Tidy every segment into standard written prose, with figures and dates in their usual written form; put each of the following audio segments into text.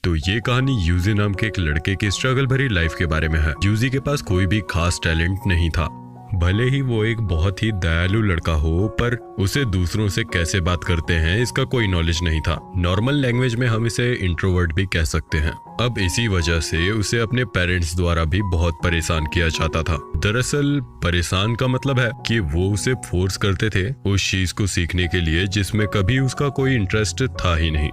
तो ये कहानी यूजी नाम के एक लड़के की स्ट्रगल भरी लाइफ के बारे में है। यूजी के पास कोई भी खास टैलेंट नहीं था, भले ही वो एक बहुत ही दयालु लड़का हो, पर उसे दूसरों से कैसे बात करते हैं इसका कोई नॉलेज नहीं था। नॉर्मल लैंग्वेज में हम इसे इंट्रोवर्ट भी कह सकते हैं। अब इसी वजह से उसे अपने पेरेंट्स द्वारा भी बहुत परेशान किया जाता था। दरअसल परेशान का मतलब है कि वो उसे फोर्स करते थे उस चीज को सीखने के लिए जिसमें कभी उसका कोई इंटरेस्ट था ही नहीं।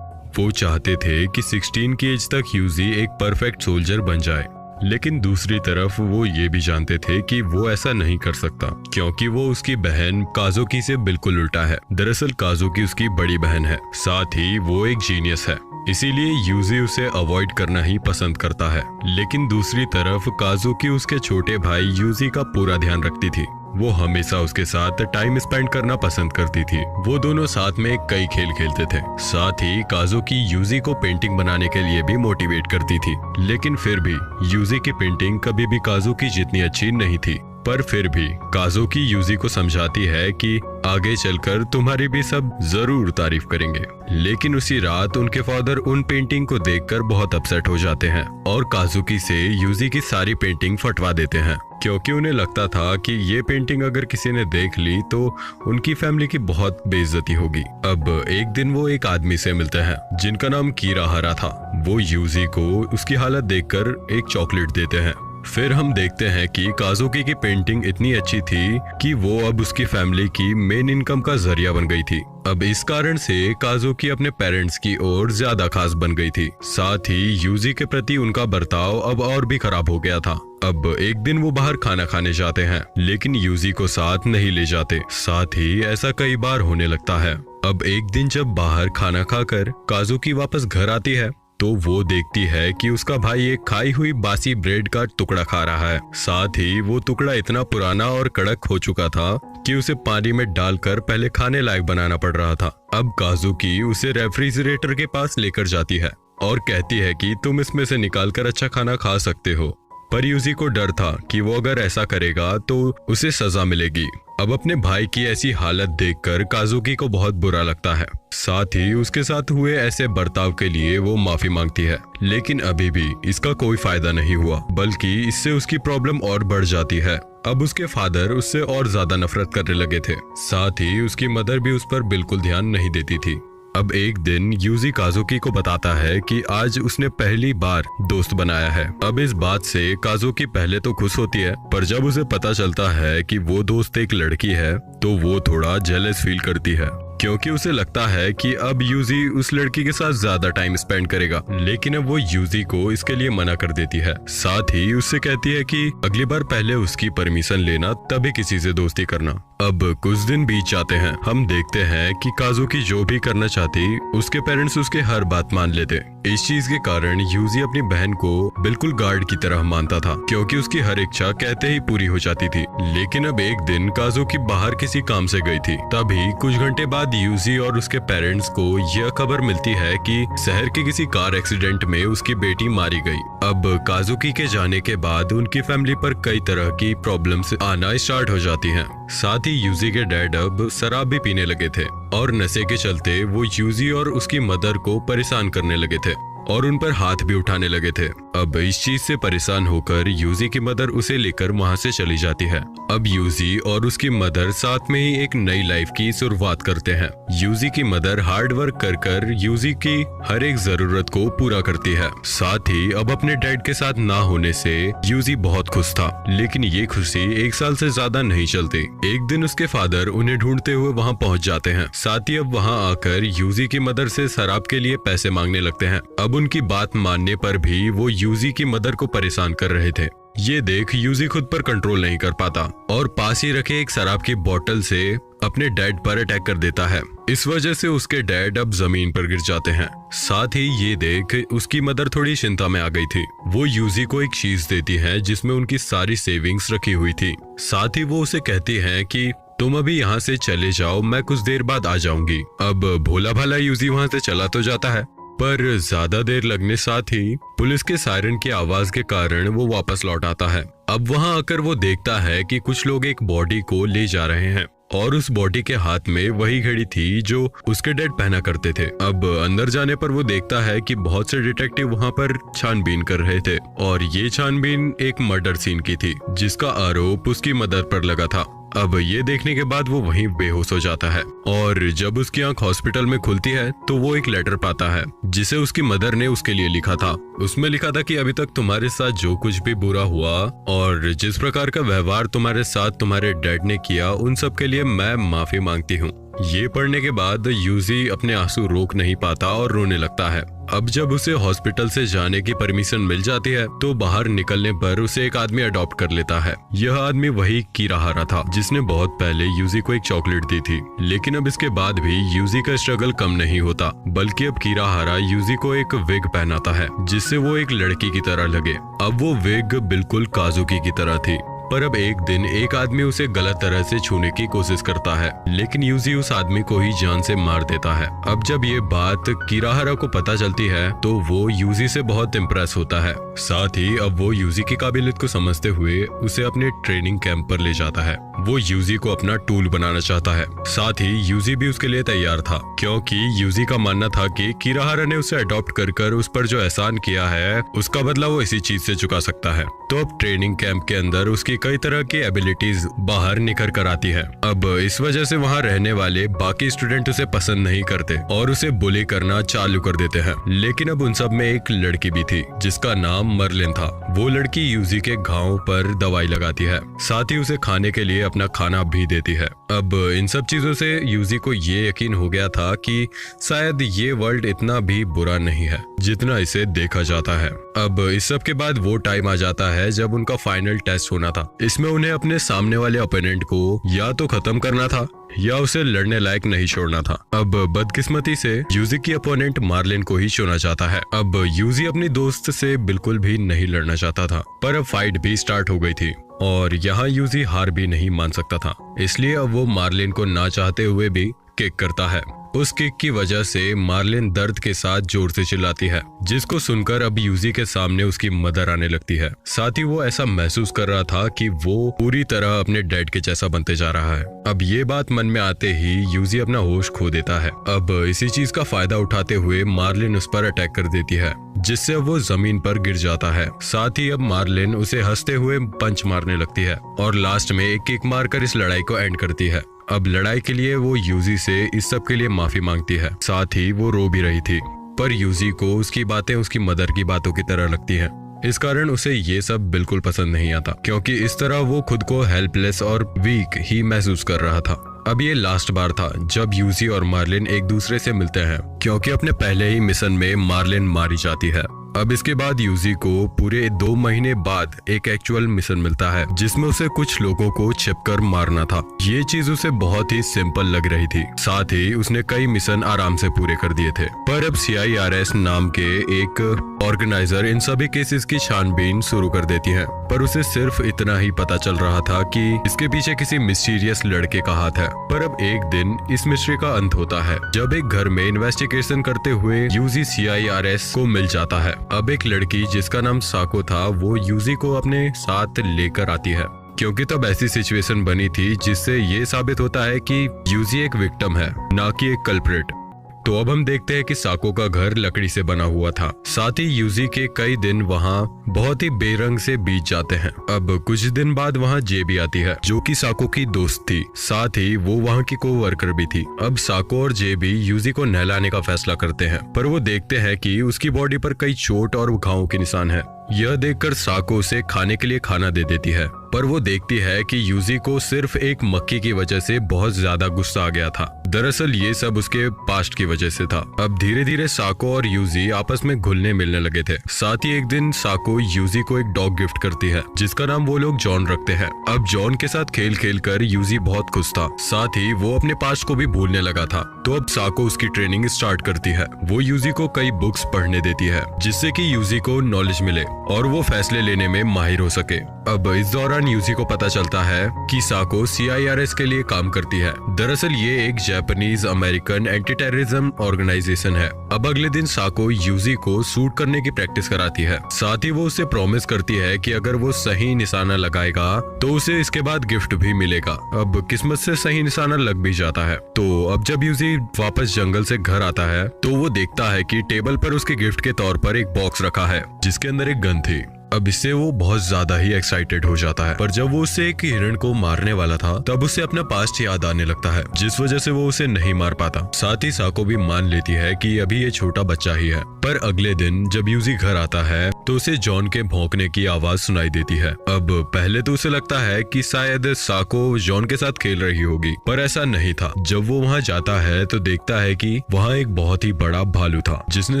वो चाहते थे कि 16 की एज तक यूजी एक परफेक्ट सोल्जर बन जाए, लेकिन दूसरी तरफ वो ये भी जानते थे कि वो ऐसा नहीं कर सकता क्योंकि वो उसकी बहन काजुकी से बिल्कुल उल्टा है। दरअसल काजुकी उसकी बड़ी बहन है, साथ ही वो एक जीनियस है, इसीलिए यूजी उसे अवॉइड करना ही पसंद करता है। लेकिन दूसरी तरफ काजुकी उसके छोटे भाई यूजी का पूरा ध्यान रखती थी। वो हमेशा उसके साथ टाइम स्पेंड करना पसंद करती थी। वो दोनों साथ में कई खेल खेलते थे। साथ ही काजुकी यूजी को पेंटिंग बनाने के लिए भी मोटिवेट करती थी, लेकिन फिर भी यूजी की पेंटिंग कभी भी काजुकी जितनी अच्छी नहीं थी। पर फिर भी काजुकी यूजी को समझाती है कि आगे चलकर तुम्हारी भी सब जरूर तारीफ करेंगे। लेकिन उसी रात उनके फादर उन पेंटिंग को देखकर बहुत अपसेट हो जाते हैं और काजुकी से यूजी की सारी पेंटिंग फटवा देते हैं, क्योंकि उन्हें लगता था कि ये पेंटिंग अगर किसी ने देख ली तो उनकी फैमिली की बहुत बेइज्जती होगी। अब एक दिन वो एक आदमी से मिलते हैं जिनका नाम कीराहारा था। वो यूजी को उसकी हालत देखकर एक चॉकलेट देते हैं। फिर हम देखते हैं कि काजुकी की पेंटिंग इतनी अच्छी थी कि वो अब उसकी फैमिली की मेन इनकम का जरिया बन गई थी। अब इस कारण से काजुकी अपने पेरेंट्स की ओर ज्यादा खास बन गई थी। साथ ही यूजी के प्रति उनका बर्ताव अब और भी खराब हो गया था। अब एक दिन वो बाहर खाना खाने जाते हैं, लेकिन यूजी को साथ नहीं ले जाते। साथ ही ऐसा कई बार होने लगता है। अब एक दिन जब बाहर खाना खाकर काजुकी वापस घर आती है तो वो देखती है कि उसका भाई एक खाई हुई बासी ब्रेड का टुकड़ा खा रहा है। साथ ही वो टुकड़ा इतना पुराना और कड़क हो चुका था कि उसे पानी में डालकर पहले खाने लायक बनाना पड़ रहा था। अब काजुकी उसे रेफ्रिजरेटर के पास लेकर जाती है और कहती है कि तुम इसमें से निकालकर अच्छा खाना खा सकते हो। पर यूजी को डर था कि वो अगर ऐसा करेगा तो उसे सजा मिलेगी। अब अपने भाई की ऐसी हालत देखकर काजुकी को बहुत बुरा लगता है। साथ ही उसके साथ हुए ऐसे बर्ताव के लिए वो माफी मांगती है, लेकिन अभी भी इसका कोई फायदा नहीं हुआ, बल्कि इससे उसकी प्रॉब्लम और बढ़ जाती है। अब उसके फादर उससे और ज्यादा नफरत करने लगे थे। साथ ही उसकी मदर भी उस पर बिल्कुल ध्यान नहीं देती थी। अब एक दिन यूजी काजुकी को बताता है कि आज उसने पहली बार दोस्त बनाया है। अब इस बात से काजुकी पहले तो खुश होती है, पर जब उसे पता चलता है कि वो दोस्त एक लड़की है तो वो थोड़ा जेलस फील करती है, क्योंकि उसे लगता है कि अब यूजी उस लड़की के साथ ज्यादा टाइम स्पेंड करेगा। लेकिन अब वो यूजी को इसके लिए मना कर देती है। साथ ही उससे कहती है कि अगली बार पहले उसकी परमिशन लेना, तभी किसी से दोस्ती करना। अब कुछ दिन बीत जाते हैं। हम देखते हैं कि काजुकी जो भी करना चाहती उसके पेरेंट्स उसके हर बात मान लेते। इस चीज के कारण यूजी अपनी बहन को बिल्कुल गार्ड की तरह मानता था, क्योंकि उसकी हर इच्छा कहते ही पूरी हो जाती थी। लेकिन अब एक दिन काजुकी बाहर किसी काम से गई थी। तभी कुछ घंटे बाद यूजी और उसके पेरेंट्स को यह खबर मिलती है कि शहर के किसी कार एक्सीडेंट में उसकी बेटी मारी गई। अब काजुकी के जाने के बाद उनकी फैमिली पर कई तरह की प्रॉब्लम्स आना स्टार्ट हो जाती हैं। साथ ही यूजी के डैड अब शराब भी पीने लगे थे और नशे के चलते वो यूजी और उसकी मदर को परेशान करने लगे थे और उन पर हाथ भी उठाने लगे थे। अब इस चीज से परेशान होकर यूजी की मदर उसे लेकर वहां से चली जाती है। अब यूजी और उसकी मदर साथ में ही एक नई लाइफ की शुरुआत करते हैं। यूजी की मदर हार्ड वर्क कर कर यूजी की हर एक जरूरत को पूरा करती है। साथ ही अब अपने डैड के साथ ना होने से यूजी बहुत खुश था, लेकिन ये खुशी एक साल से ज्यादा नहीं चलती। एक दिन उसके फादर उन्हें ढूंढते हुए वहाँ पहुँच जाते हैं। साथ ही अब वहाँ आकर यूजी की मदर से शराब के लिए पैसे मांगने लगते हैं। अब उनकी बात मानने पर भी वो यूजी की मदर को परेशान कर रहे थे। ये देख यूजी खुद पर कंट्रोल नहीं कर पाता और पास ही रखे एक शराब की बोतल से अपने डैड पर अटैक कर देता है। इस वजह से उसके डैड अब जमीन पर गिर जाते हैं। साथ ही ये देख उसकी मदर थोड़ी चिंता में आ गई थी। वो यूजी को एक चीज देती है जिसमें उनकी सारी सेविंग्स रखी हुई थी। साथ ही वो उसे कहती है कि तुम अभी यहाँ से चले जाओ, मैं कुछ देर बाद आ जाऊंगी। अब भोला भाला यूजी वहाँ से चला तो जाता है, पर ज्यादा देर लगने साथ ही पुलिस के सायरन की आवाज के कारण वो वापस लौट आता है। अब वहां आकर वो देखता है कि कुछ लोग एक बॉडी को ले जा रहे हैं। और उस बॉडी के हाथ में वही घड़ी थी जो उसके डैड पहना करते थे। अब अंदर जाने पर वो देखता है कि बहुत से डिटेक्टिव वहाँ पर छानबीन कर रहे थे और ये छानबीन एक मर्डर सीन की थी जिसका आरोप उसकी मदर पर लगा था। अब ये देखने के बाद वो वहीं बेहोश हो जाता है और जब उसकी आंख हॉस्पिटल में खुलती है तो वो एक लेटर पाता है जिसे उसकी मदर ने उसके लिए लिखा था। उसमें लिखा था कि अभी तक तुम्हारे साथ जो कुछ भी बुरा हुआ और जिस प्रकार का व्यवहार तुम्हारे साथ तुम्हारे डैड ने किया उन सब के लिए मैं माफी मांगती हूँ। ये पढ़ने के बाद यूजी अपने आंसू रोक नहीं पाता और रोने लगता है। अब जब उसे हॉस्पिटल से जाने की परमिशन मिल जाती है तो बाहर निकलने पर उसे एक आदमी अडॉप्ट कर लेता है। यह आदमी वही कीराहारा था जिसने बहुत पहले यूजी को एक चॉकलेट दी थी। लेकिन अब इसके बाद भी यूजी का स्ट्रगल कम नहीं होता, बल्कि अब कीराहारा यूजी को एक विग पहनाता है जिससे वो एक लड़की की तरह लगे। अब वो विग बिल्कुल काजुकी की तरह थी। पर अब एक दिन एक आदमी उसे गलत तरह से छूने की कोशिश करता है, लेकिन यूजी उस आदमी को ही जान से मार देता है। अब जब ये बात कीराहारा को पता चलती है तो वो यूजी से बहुत इम्प्रेस होता है। साथ ही अब वो यूजी की काबिलियत को समझते हुए उसे अपने ट्रेनिंग कैंप पर ले जाता है। वो यूजी को अपना टूल बनाना चाहता है। साथ ही यूजी भी उसके लिए तैयार था, क्योंकि यूजी का मानना था कि कीराहारा ने उसे अडॉप्ट कर उस पर जो एहसान किया है उसका बदला वो इसी चीज से चुका सकता है। तो अब ट्रेनिंग कैंप के अंदर उसकी कई तरह की एबिलिटीज बाहर निखर कर आती है। अब इस वजह से वहाँ रहने वाले बाकी स्टूडेंट उसे पसंद नहीं करते और उसे बुली करना चालू कर देते हैं। लेकिन अब उन सब में एक लड़की भी थी जिसका नाम मर्लिन था। वो लड़की यूजी के घावों पर दवाई लगाती है, साथ ही उसे खाने के लिए अपना खाना भी देती है। अब इन सब चीजों से यूजी को ये यकीन हो गया था कि शायद ये वर्ल्ड इतना भी बुरा नहीं है जितना इसे देखा जाता है। अब इस सब के बाद वो टाइम आ जाता है जब उनका फाइनल टेस्ट होना था। इसमें उन्हें अपने सामने वाले ओपोनेंट को या तो खत्म करना था या उसे लड़ने लायक नहीं छोड़ना था। अब बदकिस्मती से यूजी की अपोनेंट मार्लिन को ही चुना जाता है। अब यूजी अपनी दोस्त से बिल्कुल भी नहीं लड़ना चाहता था, पर अब फाइट भी स्टार्ट हो गई थी और यहाँ यूजी हार भी नहीं मान सकता था। इसलिए अब वो मार्लिन को ना चाहते हुए भी किक करता है। उस किक की वजह से मार्लिन दर्द के साथ जोर से चिल्लाती है, जिसको सुनकर अब यूजी के सामने उसकी मदर आने लगती है। साथ ही वो ऐसा महसूस कर रहा था कि वो पूरी तरह अपने डैड के जैसा बनते जा रहा है। अब ये बात मन में आते ही यूजी अपना होश खो देता है। अब इसी चीज का फायदा उठाते हुए मार्लिन उस पर अटैक कर देती है, जिससे वो जमीन पर गिर जाता है। साथ ही अब मार्लिन उसे हंसते हुए पंच मारने लगती है और लास्ट में एक किक मारकर इस लड़ाई को एंड करती है। अब लड़ाई के लिए वो यूजी से इस सब के लिए माफी मांगती है। साथ ही वो रो भी रही थी, पर यूजी को उसकी बातें उसकी मदर की बातों की तरह लगती हैं। इस कारण उसे ये सब बिल्कुल पसंद नहीं आता, क्योंकि इस तरह वो खुद को हेल्पलेस और वीक ही महसूस कर रहा था। अब ये लास्ट बार था जब यूजी और मार्लिन एक दूसरे से मिलते हैं, क्योंकि अपने पहले ही मिशन में मार्लिन मारी जाती है। अब इसके बाद यूजी को पूरे 2 महीने बाद एक एक्चुअल मिशन मिलता है, जिसमें उसे कुछ लोगों को छिपकर मारना था। ये चीज उसे बहुत ही सिंपल लग रही थी। साथ ही उसने कई मिशन आराम से पूरे कर दिए थे। पर अब CIRS नाम के एक ऑर्गेनाइजर इन सभी केसेस की छानबीन शुरू कर देती है। पर उसे सिर्फ इतना ही पता चल रहा था कि इसके पीछे किसी मिस्टीरियस लड़के का हाथ है। पर अब एक दिन इस मिस्ट्री का अंत होता है, जब एक घर में इन्वेस्टिगेशन करते हुए यूजी CIRS को मिल जाता है। अब एक लड़की जिसका नाम साको था, वो यूजी को अपने साथ लेकर आती है, क्योंकि तब ऐसी सिचुएशन बनी थी जिससे ये साबित होता है कि यूजी एक विक्टिम है, ना कि एक कल्प्रिट। तो अब हम देखते हैं कि साको का घर लकड़ी से बना हुआ था। साथ ही यूजी के कई दिन वहाँ बहुत ही बेरंग से बीत जाते हैं। अब कुछ दिन बाद वहाँ जे भी आती है, जो कि साको की दोस्त थी। साथ ही वो वहाँ की कोवर्कर भी थी। अब साको और जे भी यूजी को नहलाने का फैसला करते हैं, पर वो देखते हैं कि उसकी बॉडी पर कई चोट और घावों के निशान है। यह देखकर साको उसे खाने के लिए खाना दे देती है, पर वो देखती है कि यूजी को सिर्फ एक मक्खी की वजह से बहुत ज्यादा गुस्सा आ गया था। दरअसल ये सब उसके पास्ट की वजह से था। अब धीरे धीरे साको और यूजी आपस में घुलने मिलने लगे थे। साथ ही एक दिन साको यूजी को एक डॉग गिफ्ट करती है, जिसका नाम वो लोग जॉन रखते हैं। अब जॉन के साथ खेल खेल कर यूजी बहुत खुश था। साथ ही वो अपने पास्ट को भी भूलने लगा था। तो अब साको उसकी ट्रेनिंग स्टार्ट करती है। वो यूजी को कई बुक्स पढ़ने देती है, जिससे कि यूजी को नॉलेज मिले और वो फैसले लेने में माहिर हो सके। अब इस दौरान यूजी को पता चलता है कि साको CIRS के लिए काम करती है। दरअसल ये एक Japanese American anti terrorism organisation है। अब अगले दिन साको यूजी को शूट करने की प्रैक्टिस कराती है। साथ ही वो उसे प्रॉमिस करती है कि अगर वो सही निशाना लगाएगा तो उसे इसके बाद गिफ्ट भी मिलेगा। अब किस्मत से सही निशाना लग भी जाता है। तो अब जब यूजी वापस जंगल से घर आता है तो वो देखता है कि टेबल पर उसके गिफ्ट के तौर पर एक बॉक्स रखा है जिसके अंदर एक गन थी। अब इससे वो बहुत ज्यादा ही एक्साइटेड हो जाता है, पर जब वो उसे एक हिरण को मारने वाला था तब उसे अपना पास्ट याद आने लगता है, जिस वजह से वो उसे नहीं मार पाता। साथ ही साको भी मान लेती है कि अभी ये छोटा बच्चा ही है। पर अगले दिन जब यूजी घर आता है तो उसे जॉन के भौंकने की आवाज सुनाई देती है। अब पहले तो उसे लगता है कि शायद साको जॉन के साथ खेल रही होगी, पर ऐसा नहीं था। जब वो वहाँ जाता है तो देखता है कि वहाँ एक बहुत ही बड़ा भालू था जिसने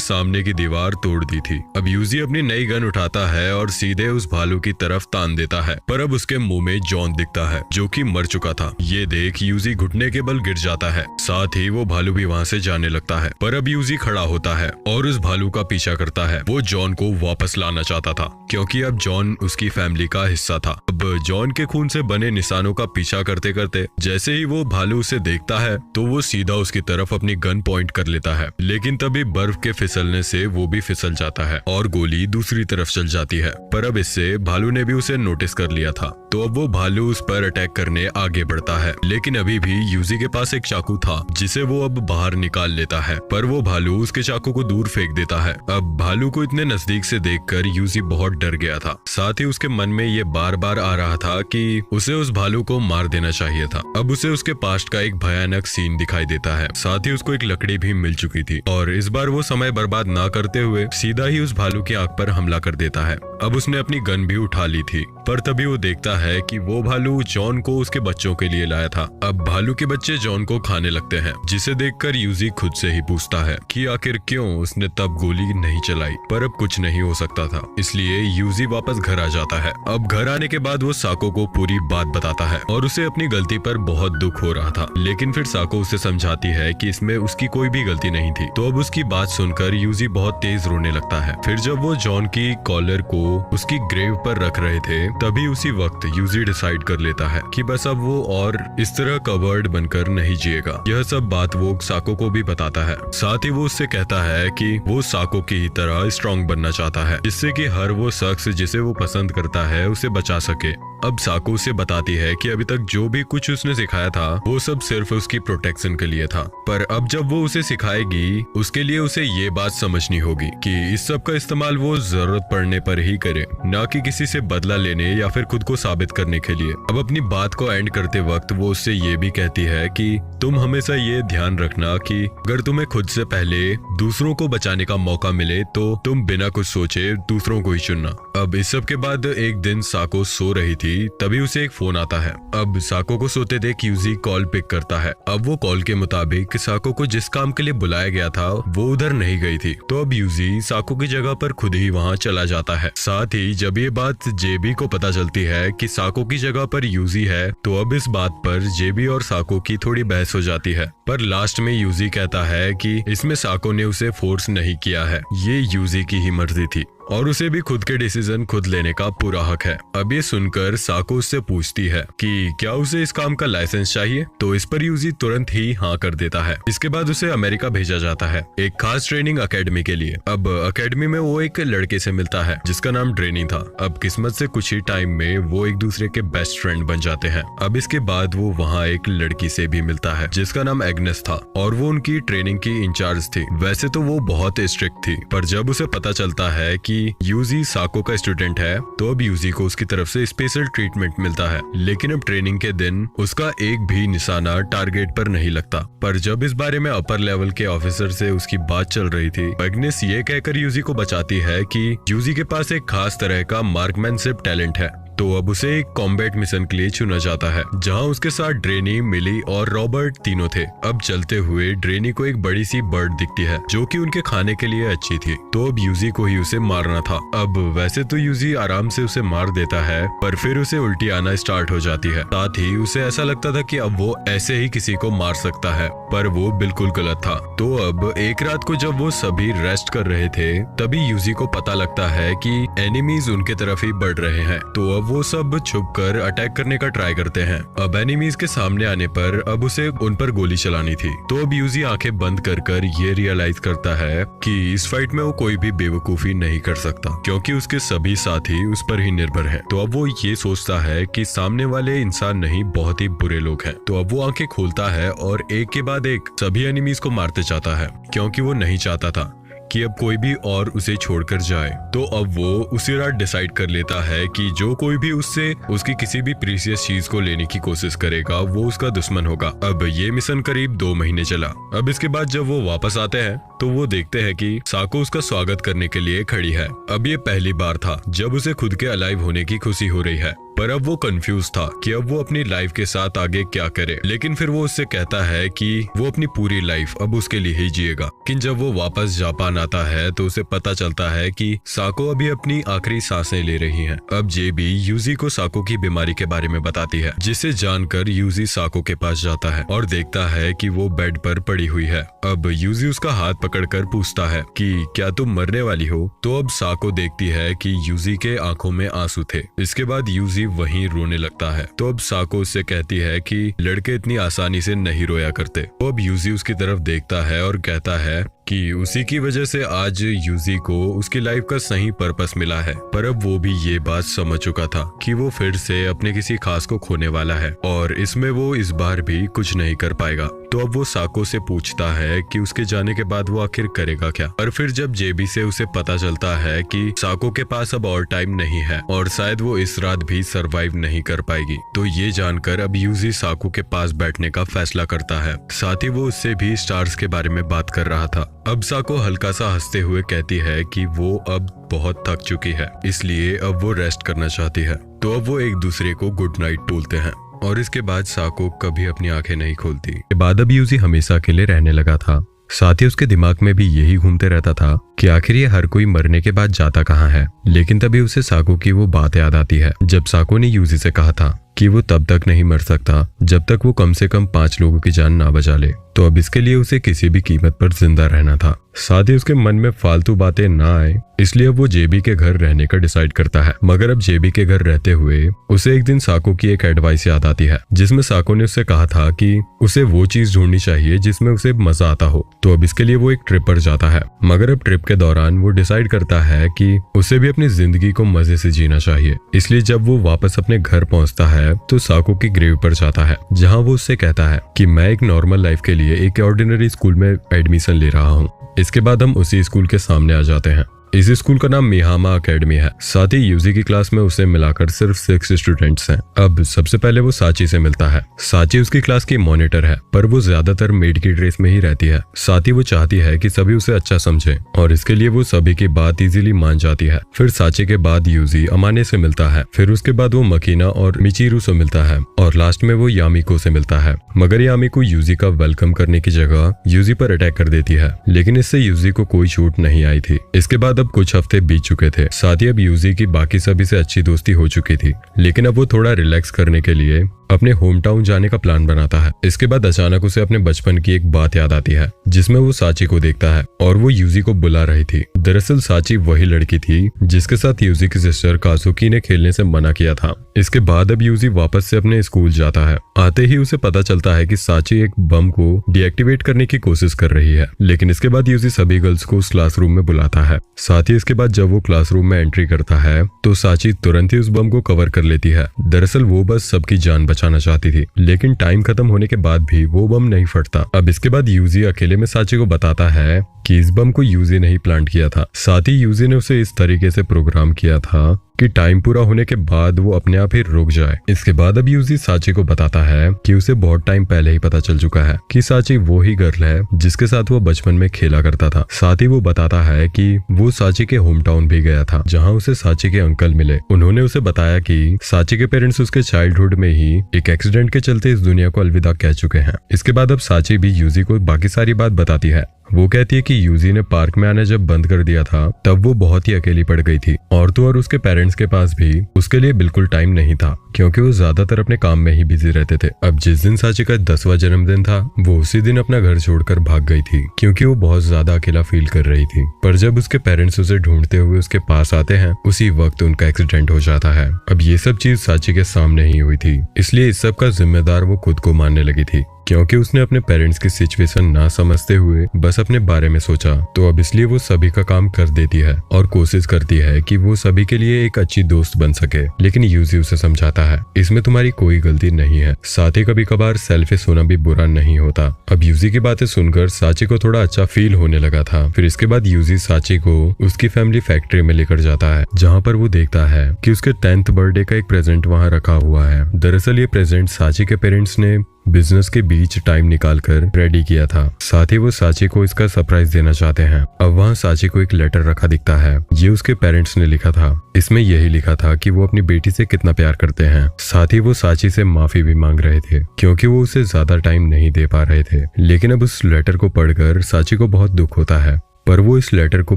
सामने की दीवार तोड़ दी थी। अब यूजी अपनी नई गन उठाता है और सीधे उस भालू की तरफ तान देता है, पर अब उसके मुंह में जॉन दिखता है जो कि मर चुका था। ये देख यूजी घुटने के बल गिर जाता है। साथ ही वो भालू भी वहाँ से जाने लगता है, पर अब यूजी खड़ा होता है और उस भालू का पीछा करता है। वो जॉन को वापस लाना चाहता था क्योंकि अब जॉन उसकी फैमिली का हिस्सा था। अब जॉन के खून से बने निशानों का पीछा करते करते जैसे ही वो भालू उसे देखता है तो वो सीधा उसकी तरफ अपनी गन पॉइंट कर लेता है। लेकिन तभी बर्फ के फिसलने से वो भी फिसल जाता है और गोली दूसरी तरफ चल जाती है। पर अब इससे भालू ने भी उसे नोटिस कर लिया था, तो अब वो भालू उस पर अटैक करने आगे बढ़ता है। लेकिन अभी भी यूजी के पास एक चाकू था जिसे वो अब बाहर निकाल लेता है, पर वो भालू उसके चाकू को दूर फेंक देता है। अब भालू को इतने नजदीक से देखकर यूजी बहुत डर गया था। साथ ही उसके मन में ये बार बार आ रहा था कि उसे उस भालू को मार देना चाहिए था। अब उसे उसके पास्ट का एक भयानक सीन दिखाई देता है। साथ ही उसको एक लकड़ी भी मिल चुकी थी और इस बार वो समय बर्बाद ना करते हुए सीधा ही उस भालू की आंख पर हमला कर देता है। अब उसने अपनी गन भी उठा ली थी, पर तभी वो देखता है कि वो भालू जॉन को उसके बच्चों के लिए लाया था। अब भालू के बच्चे जॉन को खाने लगते हैं, जिसे देखकर यूजी खुद से ही पूछता है कि आखिर क्यों उसने तब गोली नहीं चलाई। पर अब कुछ नहीं हो सकता था, इसलिए यूजी वापस घर आ जाता है। अब घर आने के बाद वो साको को पूरी बात बताता है और उसे अपनी गलती पर बहुत दुख हो रहा था। लेकिन फिर साको उसे समझाती है कि इसमें उसकी कोई भी गलती नहीं थी। तो अब उसकी बात सुनकर यूजी बहुत तेज रोने लगता है। फिर जब वो जॉन की कॉलर को उसकी ग्रेव पर रख रहे थे तभी उसी वक्त यूजी डिसाइड कर लेता है कि बस अब वो और इस तरह कवर्ड बनकर नहीं जिएगा। यह सब बात वो साको को भी बताता है। साथ ही वो उससे कहता है कि वो साको की ही तरह स्ट्रॉन्ग बनना चाहता है, जिससे कि हर वो शख्स जिसे वो पसंद करता है उसे बचा सके। अब साको उसे बताती है कि अभी तक जो भी कुछ उसने सिखाया था वो सब सिर्फ उसकी प्रोटेक्शन के लिए था, पर अब जब वो उसे सिखाएगी उसके लिए उसे ये बात समझनी होगी कि इस सब का इस्तेमाल वो जरूरत पड़ने पर ही करे, न कि किसी से बदला लेने या फिर खुद को साबित करने के लिए। अब अपनी बात को एंड करते वक्त वो उससे ये भी कहती है कि तुम हमेशा ये ध्यान रखना कि अगर तुम्हें खुद से पहले दूसरों को बचाने का मौका मिले तो तुम बिना कुछ सोचे दूसरों को ही चुनना। अब इस सब के बाद एक दिन साको सो रही थी, तभी उसे एक फोन आता है। अब साको को सोते देख यूजी कॉल पिक करता है। अब वो कॉल के मुताबिक साको को जिस काम के लिए बुलाया गया था वो उधर नहीं गई थी, तो अब यूजी साको की जगह पर खुद ही वहाँ चला जाता है। साथ ही जब ये बात जेबी को पता चलती है कि साको की जगह पर यूजी है, तो अब इस बात पर जेबी और साको की थोड़ी बहस हो जाती है। पर लास्ट में यूजी कहता है कि इसमें साको ने उसे फोर्स नहीं किया है, ये यूजी की ही मर्जी थी और उसे भी खुद के डिसीजन खुद लेने का पूरा हक है। अब ये सुनकर साको उससे पूछती है कि क्या उसे इस काम का लाइसेंस चाहिए, तो इस पर यूजी तुरंत ही हाँ कर देता है। इसके बाद उसे अमेरिका भेजा जाता है एक खास ट्रेनिंग एकेडमी के लिए। अब एकेडमी में वो एक लड़के से मिलता है जिसका नाम ड्रेनी था। अब किस्मत से कुछ ही टाइम में वो एक दूसरे के बेस्ट फ्रेंड बन जाते हैं। अब इसके बाद वो वहाँ एक लड़की से भी मिलता है जिसका नाम एग्नेस था और वो उनकी ट्रेनिंग की इंचार्ज थी। वैसे तो वो बहुत स्ट्रिक्ट थी, पर जब उसे पता चलता है कि यूजी साको का स्टूडेंट है तो अब यूजी को उसकी तरफ से स्पेशल ट्रीटमेंट मिलता है। लेकिन अब ट्रेनिंग के दिन उसका एक भी निशाना टारगेट पर नहीं लगता। पर जब इस बारे में अपर लेवल के ऑफिसर से उसकी बात चल रही थी, एग्नेस ये कहकर यूजी को बचाती है कि यूजी के पास एक खास तरह का मार्कमैनशिप टैलेंट है। तो अब उसे एक कॉम्बैट मिशन के लिए चुना जाता है जहां उसके साथ ड्रेनी, मिली और रॉबर्ट तीनों थे। अब चलते हुए ड्रेनी को एक बड़ी सी बर्ड दिखती है जो कि उनके खाने के लिए अच्छी थी, तो अब यूजी को ही उसे मारना था। अब वैसे तो यूजी आराम से उसे मार देता है, पर फिर उसे उल्टी आना स्टार्ट हो जाती है। साथ ही उसे ऐसा लगता था कि अब वो ऐसे ही किसी को मार सकता है, पर वो बिल्कुल गलत था। तो अब एक रात को जब वो सभी रेस्ट कर रहे थे तभी यूजी को पता लगता है कि एनिमीज उनके तरफ ही बढ़ रहे हैं। तो अब वो सब छुपकर अटैक करने का ट्राई करते हैं। अब एनिमीज के सामने आने पर अब उसे उन पर गोली चलानी थी। तो अब यूजी आंखें बंद कर ये रियलाइज करता है कि इस फाइट में वो कोई भी बेवकूफी नहीं कर सकता, क्योंकि उसके सभी साथी उस पर ही निर्भर हैं। तो अब वो ये सोचता है कि सामने वाले इंसान नहीं, बहुत ही बुरे लोग हैं। तो अब वो आंखें खोलता है और एक के बाद एक सभी एनिमीज को मारते चाहता है, क्योंकि वो नहीं चाहता था कि अब कोई भी और उसे छोड़कर जाए। तो अब वो उसी रात डिसाइड कर लेता है कि जो कोई भी उससे उसकी किसी भी प्रीशियस चीज को लेने की कोशिश करेगा वो उसका दुश्मन होगा। अब ये मिशन करीब 2 महीने चला। अब इसके बाद जब वो वापस आते हैं तो वो देखते हैं कि साको उसका स्वागत करने के लिए खड़ी है। अब ये पहली बार था जब उसे खुद के अलाइव होने की खुशी हो रही है, पर अब वो कंफ्यूज था कि अब वो अपनी लाइफ के साथ आगे क्या करे। लेकिन फिर वो उससे कहता है कि वो अपनी पूरी लाइफ अब उसके लिए ही जिएगा। लेकिन जब वो वापस जापान आता है तो उसे पता चलता है कि साको अभी अपनी आखिरी सांसें ले रही हैं। अब जेबी यूजी को साको की बीमारी के बारे में बताती है, जिसे जानकर यूजी साको के पास जाता है और देखता है कि वो बेड पर पड़ी हुई है। अब यूजी उसका हाथ पकड़कर पूछता है कि क्या तुम मरने वाली हो? तो अब साको देखती है कि यूजी के आंखों में आंसू थे। इसके बाद यूजी वहीं रोने लगता है। तो अब साको उससे कहती है कि लड़के इतनी आसानी से नहीं रोया करते। तो अब यूजी उसकी तरफ देखता है और कहता है कि उसी की वजह से आज यूजी को उसकी लाइफ का सही पर्पस मिला है। पर अब वो भी ये बात समझ चुका था कि वो फिर से अपने किसी खास को खोने वाला है और इसमें वो इस बार भी कुछ नहीं कर पाएगा। तो अब वो साको से पूछता है कि उसके जाने के बाद वो आखिर करेगा क्या। और फिर जब जेबी से उसे पता चलता है कि साको के पास अब और टाइम नहीं है और शायद वो इस रात भी सरवाइव नहीं कर पाएगी, तो ये जानकर अब यूजी साको के पास बैठने का फैसला करता है। साथ ही वो उससे भी स्टार्स के बारे में बात कर रहा था। अब साको हल्का सा हंसते हुए कहती है कि वो अब बहुत थक चुकी है, इसलिए अब वो रेस्ट करना चाहती है। तो अब वो एक दूसरे को गुड नाइट बोलते हैं और इसके बाद साको कभी अपनी आंखें नहीं खोलती। इसके बाद अब यूजी हमेशा अकेले रहने लगा था। साथ ही उसके दिमाग में भी यही घूमते रहता था कि आखिर ये हर कोई मरने के बाद जाता कहाँ है। लेकिन तभी उसे साको की वो बात याद आती है जब साको ने यूजी से कहा था कि वो तब तक नहीं मर सकता जब तक वो कम से कम 5 लोगों की जान ना बचा ले। तो अब इसके लिए उसे किसी भी कीमत पर जिंदा रहना था। साथ ही उसके मन में फालतू बातें ना आए, इसलिए अब वो जेबी के घर रहने का डिसाइड करता है। मगर अब जेबी के घर रहते हुए उसे एक दिन साको की एक एडवाइस याद आती है, जिसमें साको ने उससे कहा था कि उसे वो चीज ढूंढनी चाहिए जिसमें उसे मजा आता हो। तो अब इसके लिए वो एक ट्रिप पर जाता है। मगर अब ट्रिप के दौरान वो डिसाइड करता है कि उसे भी अपनी जिंदगी को मजे से जीना चाहिए। इसलिए जब वो वापस अपने घर पहुंचता है तो साको की ग्रेव पर जाता है, जहाँ वो उससे कहता है कि मैं एक नॉर्मल लाइफ के लिए एक ऑर्डिनरी स्कूल में एडमिशन ले रहा हूँ। इसके बाद हम उसी स्कूल के सामने आ जाते हैं। इस स्कूल का नाम मिहामा एकेडमी है। साथ ही यूजी की क्लास में उसे मिलाकर सिर्फ 6 स्टूडेंट्स हैं। अब सबसे पहले वो साची से मिलता है। साची उसकी क्लास की मॉनिटर है, पर वो ज्यादातर मेड की ड्रेस में ही रहती है। साथ ही वो चाहती है कि सभी उसे अच्छा समझे और इसके लिए वो सभी की बात इजीली मान जाती है। फिर साची के बाद यूजी अमाने से मिलता है। फिर उसके बाद वो मकीना और मिचिरू से मिलता है और लास्ट में वो यामिको से मिलता है। मगर यामिको यूजी का वेलकम करने की जगह यूजी पर अटैक कर देती है, लेकिन इससे यूजी को कोई चोट नहीं आई थी। इसके बाद अब कुछ हफ्ते बीत चुके थे। साथ ही अब यूजी की बाकी सभी से अच्छी दोस्ती हो चुकी थी, लेकिन अब वो थोड़ा रिलैक्स करने के लिए अपने होम टाउन जाने का प्लान बनाता है। इसके बाद अचानक उसे अपने बचपन की एक बात याद आती है, जिसमें वो साची को देखता है और वो यूजी को बुला रही थी। दरअसल साची वही लड़की थी जिसके साथ यूजी की सिस्टर काजुकी ने खेलने से मना किया था। इसके बाद अब यूजी वापस से अपने स्कूल जाता है। आते ही उसे पता चलता है कि साची एक बम को डीएक्टिवेट करने की कोशिश कर रही है। लेकिन इसके बाद यूजी सभी गर्ल्स को उस क्लासरूम में बुलाता है। साथ ही इसके बाद जब वो क्लासरूम में एंट्री करता है तो साची तुरंत ही उस बम को कवर कर लेती है। दरअसल वो बस सबकी जान बचाना चाहती थी, लेकिन टाइम खत्म होने के बाद भी वो बम नहीं फटता। अब इसके बाद यूजी अकेले में साची को बताता है कि इस बम को यूजी ने ही प्लांट किया था। साथ ही यूजी ने उसे इस तरीके से प्रोग्राम किया था कि टाइम पूरा होने के बाद वो अपने आप ही रुक जाए। इसके बाद अब यूजी साची को बताता है कि उसे बहुत टाइम पहले ही पता चल चुका है कि साची वो ही गर्ल है जिसके साथ वो बचपन में खेला करता था। साथ ही वो बताता है कि वो साची के होम टाउन भी गया था, जहाँ उसे साची के अंकल मिले। उन्होंने उसे बताया कि साची के पेरेंट्स उसके चाइल्डहुड में ही एक एक्सीडेंट के चलते इस दुनिया को अलविदा कह चुके हैं। इसके बाद अब साची भी यूजी को बाकी सारी बात बताती है वो कहती है कि यूजी ने पार्क में आना जब बंद कर दिया था तब वो बहुत ही अकेली पड़ गई थी और तो और उसके पेरेंट्स के पास भी उसके लिए बिल्कुल टाइम नहीं था क्योंकि वो ज्यादातर अपने काम में ही बिजी रहते थे। अब जिस दिन साची का 10वां जन्मदिन था वो उसी दिन अपना घर छोड़कर भाग गई थी क्योंकि वो बहुत ज्यादा अकेला फील कर रही थी। पर जब उसके पेरेंट्स उसे ढूंढते हुए उसके पास आते हैं उसी वक्त उनका एक्सीडेंट हो जाता है। अब ये सब चीज साची के सामने ही हुई थी, इसलिए इस सब का जिम्मेदार वो खुद को मानने लगी थी क्योंकि उसने अपने पेरेंट्स की सिचुएशन ना समझते हुए बस अपने बारे में सोचा। तो अब इसलिए वो सभी का काम कर देती है और कोशिश करती है कि वो सभी के लिए एक अच्छी दोस्त बन सके। लेकिन यूजी उसे समझाता है इसमें तुम्हारी कोई गलती नहीं है, साथ ही कभी कभार सेल्फिश होना भी बुरा नहीं होता। अब यूजी की बातें सुनकर साची को थोड़ा अच्छा फील होने लगा था। फिर इसके बाद यूजी साची को उसकी फैमिली फैक्ट्री में लेकर जाता है जहाँ पर वो देखता है कि उसके 10th बर्थडे का एक प्रेजेंट वहाँ रखा हुआ है। दरअसल ये प्रेजेंट साची के पेरेंट्स ने बिजनेस के बीच टाइम निकालकर रेडी किया था। साथ ही वो साची को इसका सरप्राइज देना चाहते हैं। अब वहाँ साची को एक लेटर रखा दिखता है, ये उसके पेरेंट्स ने लिखा था। इसमें यही लिखा था कि वो अपनी बेटी से कितना प्यार करते हैं। साथ ही वो साची से माफी भी मांग रहे थे क्योंकि वो उसे ज्यादा टाइम नहीं दे पा रहे थे। लेकिन अब उस लेटर को पढ़कर साची को बहुत दुख होता है, पर वो इस लेटर को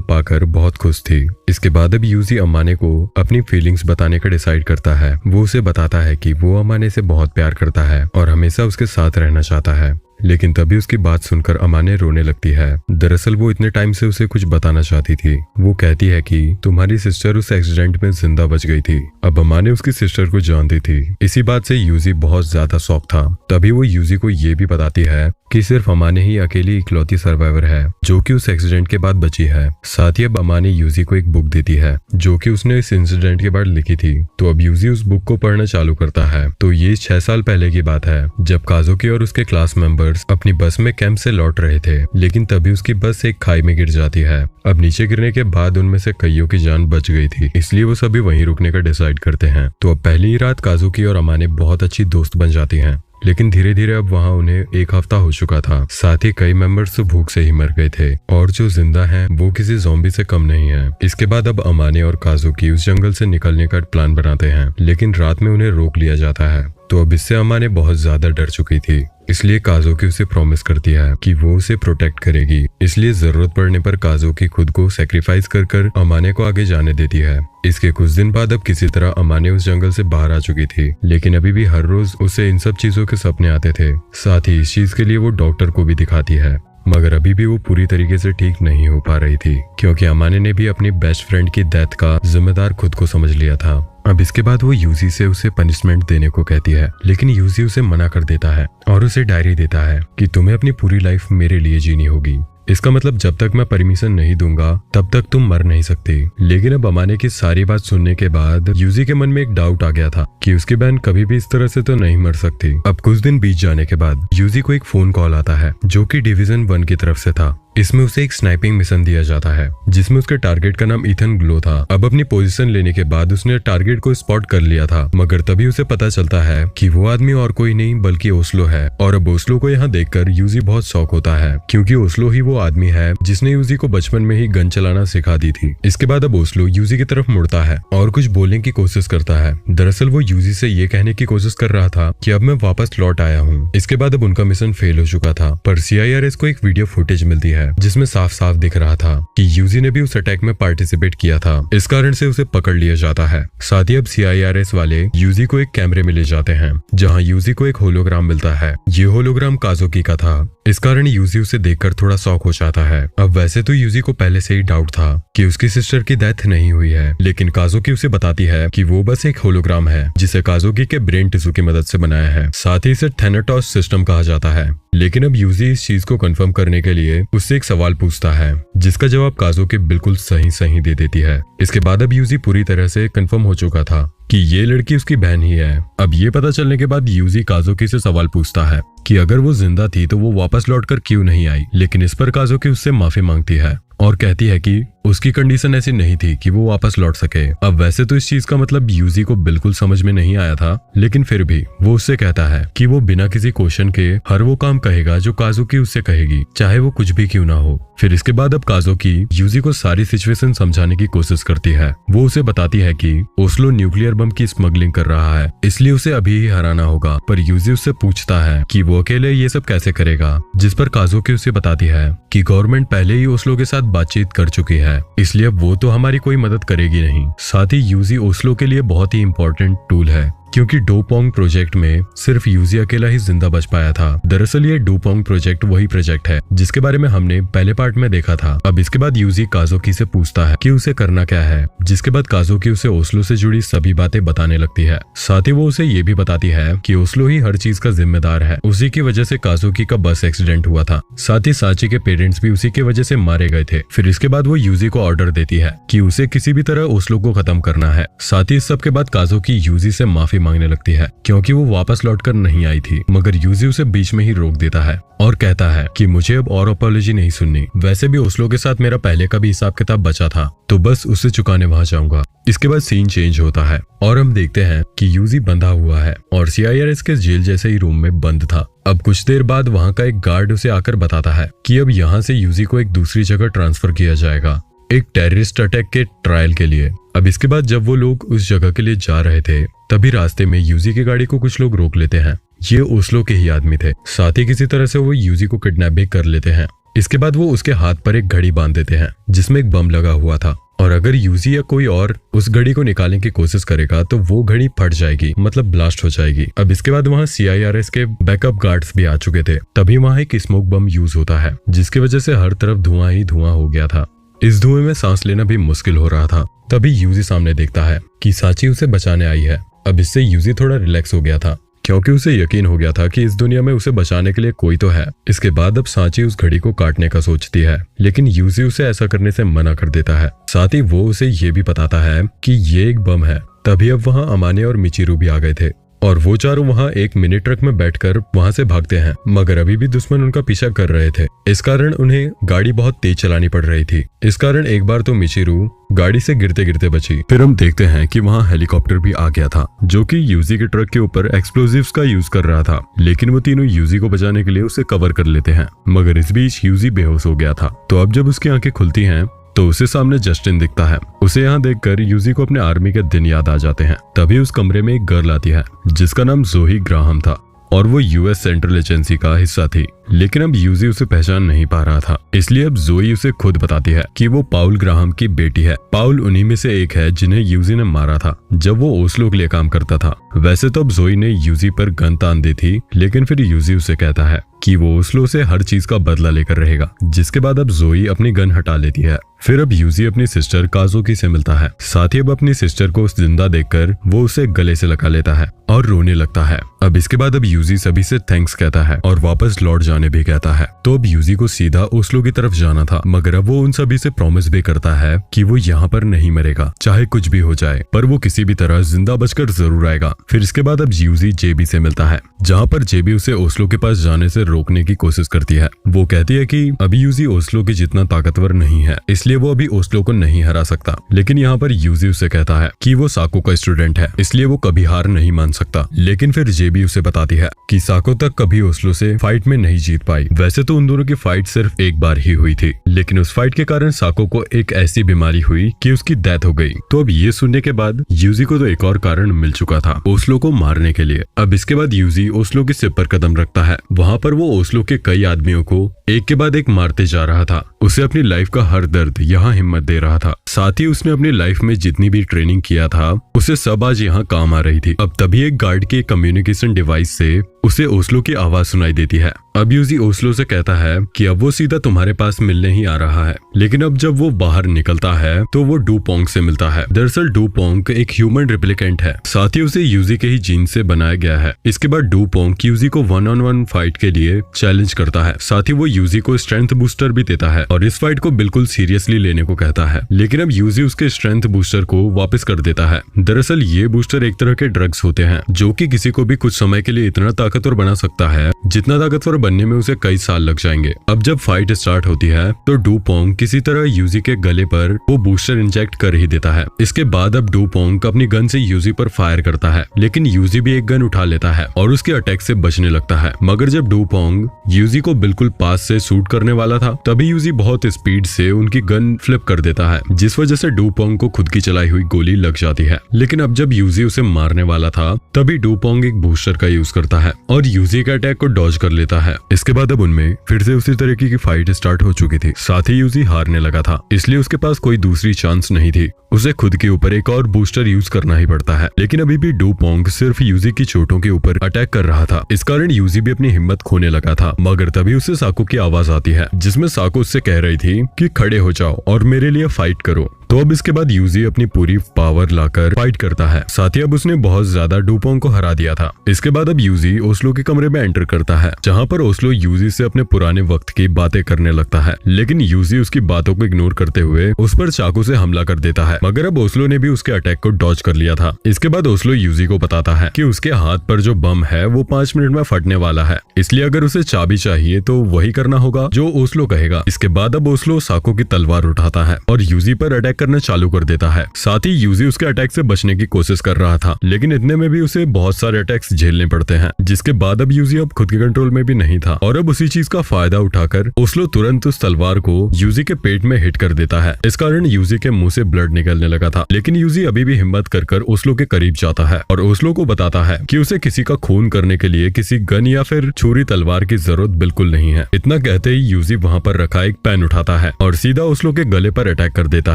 पाकर बहुत खुश थी। इसके बाद अब यूजी अमाने को अपनी फीलिंग्स बताने का डिसाइड करता है। वो उसे बताता है कि वो अमाने से बहुत प्यार करता है और हमेशा उसके साथ रहना चाहता है। लेकिन तभी उसकी बात सुनकर अमाने रोने लगती है। दरअसल वो इतने टाइम से उसे कुछ बताना चाहती थी। वो कहती है कि तुम्हारी सिस्टर उस एक्सीडेंट में जिंदा बच गई थी। अब अमाने उसकी सिस्टर को जानती थी। इसी बात से यूजी बहुत ज्यादा शॉक था। तभी वो यूजी को ये भी बताती है कि सिर्फ अमाने ही अकेली इकलौती सर्वाइवर है जो कि उस एक्सीडेंट के बाद बची है। साथ ही अब अमाने यूजी को एक बुक देती है जो कि उसने इस इंसिडेंट के बाद लिखी थी। तो अब यूजी उस बुक को पढ़ना चालू करता है। तो ये 6 साल पहले की बात है जब काजुकी और उसके क्लास मेंबर्स अपनी बस में कैंप से लौट रहे थे। लेकिन तभी उसकी बस एक खाई में गिर जाती है। अब नीचे गिरने के बाद उनमें से कईयों की जान बच गई थी, इसलिए वो सभी वहीं रुकने का डिसाइड करते हैं। तो अब पहली ही रात काजुकी और अमाने बहुत अच्छी दोस्त बन जाती हैं। लेकिन धीरे धीरे अब वहाँ उन्हें 1 हफ्ता हो चुका था। साथ ही कई मेंबर्स तो भूख से ही मर गए थे और जो जिंदा हैं वो किसी ज़ॉम्बी से कम नहीं है। इसके बाद अब अमाने और काजुकी उस जंगल से निकलने का प्लान बनाते हैं, लेकिन रात में उन्हें रोक लिया जाता है। तो अब इससे अमाने बहुत ज्यादा डर चुकी थी, इसलिए काजुकी उसे प्रॉमिस करती है कि वो उसे प्रोटेक्ट करेगी। इसलिए जरूरत पड़ने पर काजुकी खुद को सेक्रीफाइस कर अमाने को आगे जाने देती है। इसके कुछ दिन बाद अब किसी तरह अमाने उस जंगल से बाहर आ चुकी थी, लेकिन अभी भी हर रोज उसे इन सब चीजों के सपने आते थे। साथ ही इस चीज के लिए वो डॉक्टर को भी दिखाती है, मगर अभी भी वो पूरी तरीके से ठीक नहीं हो पा रही थी क्योंकि अमाने ने भी अपनी बेस्ट फ्रेंड की डेथ का जिम्मेदार खुद को समझ लिया था। अब इसके बाद वो यूजी से उसे पनिशमेंट देने को कहती है, लेकिन यूजी उसे मना कर देता है और उसे डायरी देता है कि तुम्हें अपनी पूरी लाइफ मेरे लिए जीनी होगी। इसका मतलब जब तक मैं परमिशन नहीं दूंगा तब तक तुम मर नहीं सकती। लेकिन अब अमाने की सारी बात सुनने के बाद यूजी के मन में एक डाउट आ गया था कि उसकी बहन कभी भी इस तरह से तो नहीं मर सकती। अब कुछ दिन बीत जाने के बाद यूजी को एक फोन कॉल आता है जो कि डिवीजन 1 की तरफ से था। इसमें उसे एक स्नाइपिंग मिशन दिया जाता है जिसमें उसके टारगेट का नाम इथन ग्लो था। अब अपनी पोजीशन लेने के बाद उसने टारगेट को स्पॉट कर लिया था, मगर तभी उसे पता चलता है कि वो आदमी और कोई नहीं बल्कि ओस्लो है। और अब ओस्लो को यहाँ देखकर यूजी बहुत शॉक होता है क्योंकि ओस्लो ही वो आदमी है जिसने यूजी को बचपन में ही गन चलाना सिखा दी थी। इसके बाद अब ओस्लो यूजी की तरफ मुड़ता है और कुछ बोलने की कोशिश करता है। दरअसल वो यूजी से ये कहने की कोशिश कर रहा था कि अब मैं वापस लौट आया हूँ। इसके बाद अब उनका मिशन फेल हो चुका था, पर CIRS को एक वीडियो फुटेज मिलती है जिसमें साफ साफ दिख रहा था कि यूजी ने भी उस अटैक में पार्टिसिपेट किया था। इस कारण से उसे पकड़ लिया जाता है। साथ ही अब CIRS वाले यूजी को एक कैमरे में ले जाते हैं जहां यूजी को एक होलोग्राम मिलता है। ये होलोग्राम काजुकी का था। इस कारण यूजी उसे देखकर थोड़ा शॉक हो जाता है। अब वैसे तो यूजी को पहले से ही डाउट था कि उसकी सिस्टर की डेथ नहीं हुई है, लेकिन काजुकी उसे बताती है कि वो बस एक होलोग्राम है जिसे काजुकी के ब्रेन टिश्यू की मदद से बनाया है। साथ ही इसे थैनाटोस सिस्टम कहा जाता है। लेकिन अब यूजी इस चीज को कंफर्म करने के लिए उससे एक सवाल पूछता है जिसका जवाब काजुकी बिल्कुल सही दे देती है। इसके बाद अब यूजी पूरी तरह से कंफर्म हो चुका था कि ये लड़की उसकी बहन ही है। अब ये पता चलने के बाद यूजी काजुकी से सवाल पूछता है कि अगर वो जिंदा थी तो वो वापस लौटकर क्यों नहीं आई। लेकिन इस पर काजुकी उससे माफी मांगती है और कहती है कि उसकी कंडीशन ऐसी नहीं थी कि वो वापस लौट सके। अब वैसे तो इस चीज का मतलब यूजी को बिल्कुल समझ में नहीं आया था, लेकिन फिर भी वो उससे कहता है कि वो बिना किसी क्वेश्चन के हर वो काम कहेगा जो काजुकी उससे कहेगी, चाहे वो कुछ भी क्यों ना हो। फिर इसके बाद अब काजुकी यूजी को सारी सिचुएशन समझाने की कोशिश करती है। वो उसे बताती है कि ओस्लो न्यूक्लियर बम की स्मगलिंग कर रहा है, इसलिए उसे अभी ही हराना होगा। पर यूजी उससे पूछता है कि वो अकेले ये सब कैसे करेगा, जिस पर काजुकी उसे बताती है कि गवर्नमेंट पहले ही ओस्लो के साथ बातचीत कर चुकी है, इसलिए वो तो हमारी कोई मदद करेगी नहीं। साथ ही यूजी ओस्लो के लिए बहुत ही इंपॉर्टेंट टूल है, क्योंकि डोपोंग प्रोजेक्ट में सिर्फ यूजी अकेला ही जिंदा बच पाया था। दरअसल ये डोपोंग प्रोजेक्ट वही प्रोजेक्ट है जिसके बारे में हमने पहले पार्ट में देखा था। अब इसके बाद यूजी काजुकी से पूछता है कि उसे करना क्या है, जिसके बाद काजुकी उसे ओस्लो से जुड़ी सभी बातें बताने लगती है। साथ ही वो उसे ये भी बताती है कि ओस्लो ही हर चीज का जिम्मेदार है, उसी की वजह से काजुकी का बस एक्सीडेंट हुआ था। साथ ही साची के पेरेंट्स भी उसी की वजह से मारे गए थे। फिर इसके बाद वो यूजी को ऑर्डर देती है कि उसे किसी भी तरह ओस्लो को खत्म करना है। साथ ही इस सब के बाद काजुकी यूजी से माफी मांगने लगती है, क्योंकि वो वापस लौटकर नहीं आई थी। मगर यूजी उसे बीच में ही रोक देता है और कहता है कि मुझे अब और अपॉलॉजी नहीं सुननी। वैसे भी ओस्लो के साथ मेरा पहले का भी हिसाब किताब बचा था, तो बस उसे चुकाने वहां जाऊंगा। इसके बाद सीन चेंज होता है और हम देखते हैं कि यूजी बंधा हुआ है और CIRS के जेल जैसे ही रूम में बंद था। अब कुछ देर बाद वहां का एक गार्ड उसे आकर बताता है कि अब यहाँ से यूजी को एक दूसरी जगह ट्रांसफर किया जाएगा, एक टेररिस्ट अटैक के ट्रायल के लिए। अब इसके बाद जब वो लोग उस जगह के लिए जा रहे थे, तभी रास्ते में यूजी की गाड़ी को कुछ लोग रोक लेते हैं। ये ओस्लो के ही आदमी थे। साथ ही किसी तरह से वो यूजी को किडनैप भी कर लेते हैं। इसके बाद वो उसके हाथ पर एक घड़ी बांध देते हैं जिसमें एक बम लगा हुआ था, और अगर यूजी या कोई और उस घड़ी को निकालने की कोशिश करेगा तो वो घड़ी फट जाएगी, मतलब ब्लास्ट हो जाएगी। अब इसके बाद वहाँ CIRS के बैकअप गार्ड्स भी आ चुके थे। तभी वहाँ एक स्मोक बम यूज होता है, जिसकी वजह से हर तरफ धुआं ही धुआं हो गया था। इस धुएं में सांस लेना भी मुश्किल हो रहा था। तभी यूजी सामने देखता है कि साची उसे बचाने आई है। अब इससे यूजी थोड़ा रिलैक्स हो गया था, क्योंकि उसे यकीन हो गया था कि इस दुनिया में उसे बचाने के लिए कोई तो है। इसके बाद अब सांची उस घड़ी को काटने का सोचती है, लेकिन यूजी उसे ऐसा करने से मना कर देता है। साथ ही वो उसे ये भी बताता है कि ये एक बम है। तभी अब वहाँ अमाने और मिचिरू भी आ गए थे और वो चारों वहाँ एक मिनी ट्रक में बैठकर वहाँ से भागते हैं, मगर अभी भी दुश्मन उनका पीछा कर रहे थे। इस कारण उन्हें गाड़ी बहुत तेज चलानी पड़ रही थी। इस कारण एक बार तो मिचिरू गाड़ी से गिरते गिरते बची। फिर हम देखते हैं कि वहाँ हेलीकॉप्टर भी आ गया था, जो कि यूजी के ट्रक के ऊपर एक्सप्लोजिव्स का यूज कर रहा था। लेकिन वो तीनों यूजी को बचाने के लिए उसे कवर कर लेते हैं, मगर इस बीच यूजी बेहोश हो गया था। तो अब जब उसकी आंखें खुलती हैं तो उसे सामने जस्टिन दिखता है। उसे यहाँ देखकर यूजी को अपने आर्मी के दिन याद आ जाते हैं। तभी उस कमरे में एक गर्ल आती है जिसका नाम जोही ग्राहम था और वो US सेंट्रल एजेंसी का हिस्सा थी। लेकिन अब यूजी उसे पहचान नहीं पा रहा था, इसलिए अब जोई उसे खुद बताती है कि वो पाउल ग्राहम की बेटी है। पाउल उन्हीं में से एक है जिन्हें यूजी ने मारा था जब वो ओस्लो के लिए काम करता था। वैसे तो अब जोई ने यूजी पर गन तान दी थी, लेकिन फिर यूजी उसे कहता है कि वो ओस्लो से हर चीज का बदला लेकर रहेगा। जिसके बाद अब जोई अपनी गन हटा लेती है। फिर अब यूजी अपनी सिस्टर काजुकी से मिलता है। साथ ही अब अपनी सिस्टर को जिंदा देखकर वो उसे गले से लगा लेता है और रोने लगता है। अब इसके बाद अब यूजी सभी से थैंक्स कहता है और वापस लौट जाने भी कहता है। तो अब यूजी को सीधा ओस्लो की तरफ जाना था, मगर अब वो उन सभी से प्रॉमिस भी करता है कि वो यहाँ पर नहीं मरेगा, चाहे कुछ भी हो जाए, पर वो किसी भी तरह जिंदा बचकर जरूर आएगा। फिर इसके बाद अब यूजी जेबी से मिलता है, जहाँ पर जेबी उसे ओस्लो के पास जाने से रोकने की कोशिश करती है। वो कहती है कि अभी यूजी ओस्लो के जितना ताकतवर नहीं है, इसलिए वो अभी ओस्लो को नहीं हरा सकता। लेकिन यहाँ पर यूजी उसे कहता है कि वो साको का स्टूडेंट है, इसलिए वो कभी हार नहीं मान सकता। लेकिन फिर जेबी उसे बताती है कि साको तक कभी ओस्लो से फाइट में नहीं जीत पाई। वैसे तो उन दोनों की फाइट सिर्फ एक बार ही हुई थी, लेकिन उस फाइट के कारण साको को एक ऐसी बीमारी हुई कि उसकी डेथ हो गई। तो अब ये सुनने के बाद यूजी को तो एक और कारण मिल चुका था ओस्लो को मारने के लिए। अब इसके बाद यूजी ओस्लो के सिर पर कदम रखता है। वहाँ पर वो ओस्लो के कई आदमियों को एक के बाद एक मारते जा रहा था। उसे अपनी लाइफ का हर दर्द यहाँ हिम्मत दे रहा था। साथ ही उसने अपनी लाइफ में जितनी भी ट्रेनिंग किया था उसे सब आज यहाँ काम आ रही थी। अब तभी एक गार्ड के कम्युनिकेशन डिवाइस से उसे ओस्लो की आवाज सुनाई देती है। अब यूजी ओस्लो से कहता है कि अब वो सीधा तुम्हारे पास मिलने ही आ रहा है। लेकिन अब जब वो बाहर निकलता है तो वो डूपोंग से मिलता है। दरअसल डूपोंग एक ह्यूमन रिप्लिकेंट है, साथ ही उसे यूजी के ही जीन से बनाया गया है। इसके बाद डूपोंग यूजी को 1-on-1 फाइट के लिए चैलेंज करता है। साथ ही वो यूजी को स्ट्रेंथ बूस्टर भी देता है और इस फाइट को बिल्कुल सीरियसली लेने को कहता है। लेकिन अब यूजी उसके स्ट्रेंथ बूस्टर को वापस कर देता है। दरअसल ये बूस्टर एक तरह के ड्रग्स होते हैं जो कि किसी को भी कुछ समय के लिए इतना ताकतवर बना सकता है जितना ताकतवर बनने में उसे कई साल लग जाएंगे। अब जब फाइट स्टार्ट होती है तो डू पोंग किसी तरह यूजी के गले पर वो बूस्टर इंजेक्ट कर ही देता है। इसके बाद अब डू पोंग अपनी गन से यूजी पर फायर करता है, लेकिन यूजी भी एक गन उठा लेता है और उसके अटैक से बचने लगता है। मगर जब डू पोंग यूजी को बिल्कुल पास से शूट करने वाला था तभी यूजी बहुत स्पीड से उनकी गन फ्लिप कर देता है, जिस वजह से डू पोंग को खुद की चलाई हुई गोली लग जाती है। लेकिन अब जब यूजी उसे मारने वाला था तभी डू पोंग एक बूस्टर का यूज करता है और यूजी के अटैक को डॉज कर लेता है। इसके बाद अब उनमें फिर से उसी तरीके की फाइट स्टार्ट हो चुकी थी। साथ ही यूजी हारने लगा था, इसलिए उसके पास कोई दूसरी चांस नहीं थी। उसे खुद के ऊपर एक और बूस्टर यूज करना ही पड़ता है। लेकिन अभी भी डू पोंग सिर्फ यूजी की चोटों के ऊपर अटैक कर रहा था। इस कारण यूजी भी अपनी हिम्मत खोने लगा था। मगर तभी उसे साकू की आवाज आती है, जिसमें साकू उससे कह रही थी कि खड़े हो जाओ और मेरे लिए फाइट करो। तो अब इसके बाद यूजी अपनी पूरी पावर लाकर फाइट करता है। साथ ही अब उसने बहुत ज्यादा डू पोंग को हरा दिया था। इसके बाद अब यूजी ओस्लो के कमरे में एंटर करता है, जहाँ पर ओस्लो यूजी से अपने पुराने वक्त की बातें करने लगता है। लेकिन यूजी उसकी बातों को इग्नोर करते हुए उस पर चाकू से हमला कर देता है। मगर अब ओस्लो ने भी उसके अटैक को डॉज कर लिया था। इसके बाद ओस्लो यूजी को बताता है कि उसके हाथ पर जो बम है वो 5 मिनट में फटने वाला है, इसलिए अगर उसे चाबी चाहिए तो वही करना होगा जो ओस्लो कहेगा। इसके बाद अब ओस्लो साकू की तलवार उठाता है और यूजी पर अटैक करना चालू कर देता है। साथ ही यूजी उसके अटैक से बचने की कोशिश कर रहा था, लेकिन इतने में भी उसे बहुत सारे अटैक्स झेलने पड़ते हैं, जिसके बाद अब यूजी अब खुद के कंट्रोल में भी नहीं था और अब उसी चीज का फायदा उठाकर ओस्लो तुरंत उस तलवार को यूजी के पेट में हिट कर देता है। इस कारण यूजी के मुंह से ब्लड निकलने लगा था। लेकिन यूजी अभी भी हिम्मत कर ओस्लो के करीब जाता है और ओस्लो को बताता है कि उसे किसी का खून करने के लिए किसी गन या फिर छुरी तलवार की जरूरत बिल्कुल नहीं है। इतना कहते ही यूजी वहाँ पर रखा एक पेन उठाता है और सीधा ओस्लो के गले पर अटैक कर देता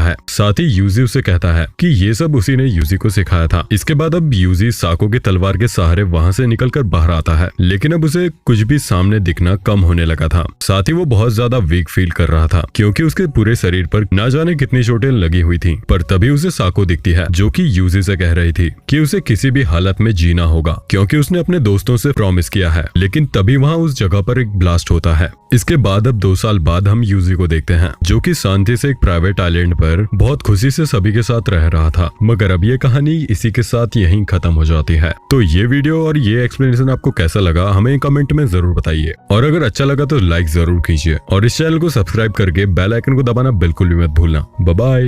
है। साथ ही यूजी उसे कहता है कि ये सब उसी ने यूजी को सिखाया था। इसके बाद अब यूजी साको की तलवार के सहारे वहाँ से निकलकर बाहर आता है, लेकिन अब उसे कुछ भी सामने दिखना कम होने लगा था। साथ ही वो बहुत ज्यादा वीक फील कर रहा था, क्योंकि उसके पूरे शरीर पर ना जाने कितनी चोटें लगी हुई थी। पर तभी उसे साको दिखती है, जो कि यूजी से कह रही थी कि उसे किसी भी हालत में जीना होगा, क्योंकि उसने अपने दोस्तों से प्रॉमिस किया है। लेकिन तभी वहाँ उस जगह पर एक ब्लास्ट होता है। इसके बाद अब 2 साल बाद हम यूजी को देखते हैं, जो कि शांति से एक प्राइवेट आइलैंड पर बहुत खुशी से सभी के साथ रह रहा था। मगर अब ये कहानी इसी के साथ यहीं खत्म हो जाती है। तो ये वीडियो और ये एक्सप्लेनेशन आपको कैसा लगा हमें कमेंट में जरूर बताइए, और अगर अच्छा लगा तो लाइक जरूर कीजिए और इस चैनल को सब्सक्राइब करके बेल आइकन को दबाना बिल्कुल भी मत भूलना। Bye bye.